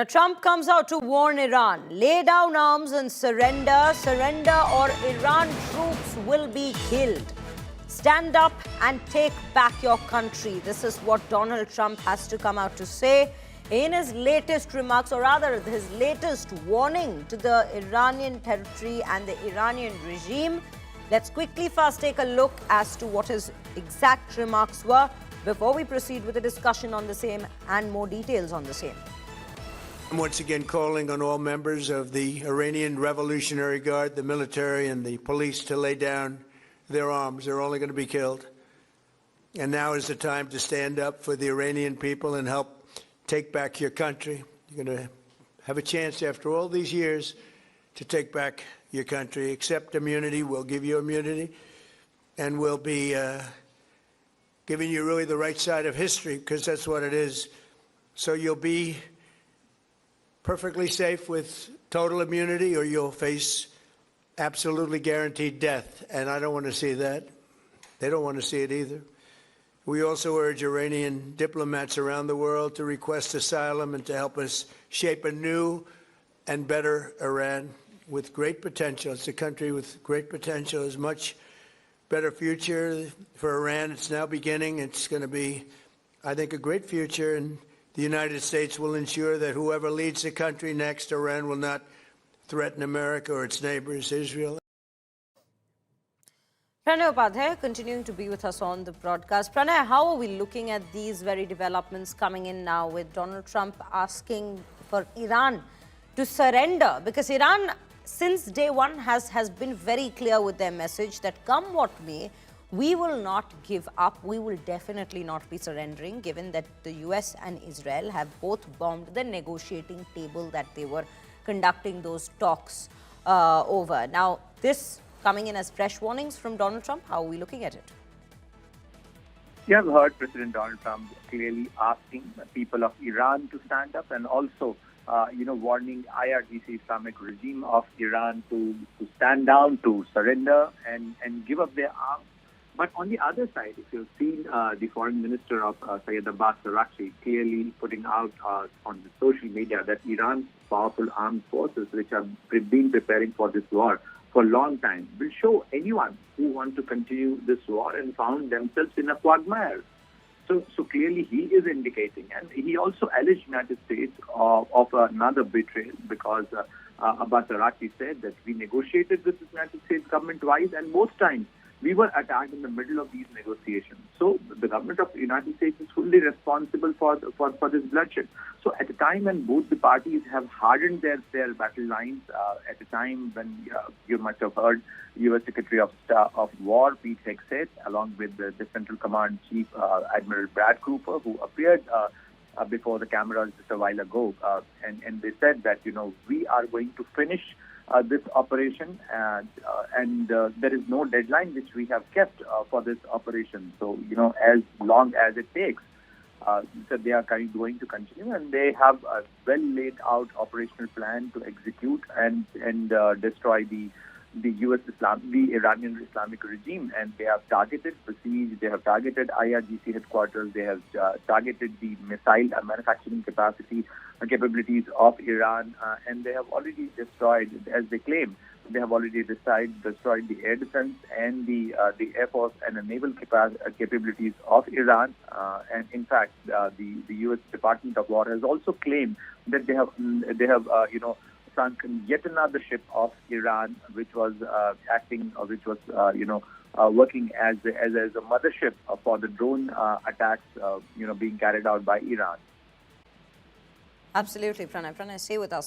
Now, Trump comes out to warn Iran, lay down arms and surrender, or Iran troops will be killed. Stand up and take back your country. This is what Donald Trump has to come out to say in his latest remarks, or rather his latest warning to the Iranian territory and the Iranian regime. Let's quickly first take a look as to what his exact remarks were before we proceed with a discussion on the same and more details on the same. I'm once again calling on all members of the Iranian Revolutionary Guard, the military and the police, to lay down their arms. They're only going to be killed. And now is the time to stand up for the Iranian people and help take back your country. You're going to have a chance after all these years to take back your country. Accept immunity. We'll give you immunity. And we'll be giving you really the right side of history, because that's what it is. So you'll be perfectly safe with total immunity, or you'll face absolutely guaranteed death. And I don't want to see that. They don't want to see it either. We also urge Iranian diplomats around the world to request asylum and to help us shape a new and better Iran with great potential. It's a country with great potential, as much better future for Iran. It's now beginning. It's going to be, I think, a great future. And the United States will ensure that whoever leads the country next, Iran will not threaten America or its neighbors, Israel. Pranay Upadhyay continuing to be with us on the broadcast. Pranay, how are we looking at these very developments coming in now, with Donald Trump asking for Iran to surrender? Because Iran, since day one, has been very clear with their message that come what may, we will not give up. We will definitely not be surrendering, given that the US and Israel have both bombed the negotiating table that they were conducting those talks over. Now, this coming in as fresh warnings from Donald Trump. How are we looking at it? You have heard President Donald Trump clearly asking the people of Iran to stand up, and also, warning IRGC Islamic regime of Iran to stand down, to surrender and give up their arms. But on the other side, if you've seen the foreign minister of Sayyid Abbas Araghchi clearly putting out on the social media that Iran's powerful armed forces, which have been preparing for this war for a long time, will show anyone who wants to continue this war and found themselves in a quagmire. So clearly he is indicating, and he also alleged United States of another betrayal, because Abbas Araghchi said that we negotiated with the United States government twice, and most times we were attacked in the middle of these negotiations. So the government of the United States is fully responsible for this bloodshed. So at a time when both the parties have hardened their battle lines, at a time when you must have heard U.S. Secretary of War Pete Hegseth, along with the Central Command Chief Admiral Brad Cooper, who appeared before the cameras just a while ago, and they said that we are going to finish this operation, and there is no deadline which we have kept for this operation. So, as long as it takes, so they are going to continue, and they have a well laid out operational plan to execute and destroy the Iranian Islamic regime. And they have targeted besiege, they have targeted IRGC headquarters, they have targeted the missile manufacturing capabilities of Iran, and they have already destroyed, as they claim, they have already destroyed the air defense and the air force and the naval capabilities of Iran. And in fact, the U.S. Department of War has also claimed that they have sunk yet another ship of Iran, which was working as a mothership for the drone attacks, being carried out by Iran. Absolutely, Pranay. Pranay, stay with us.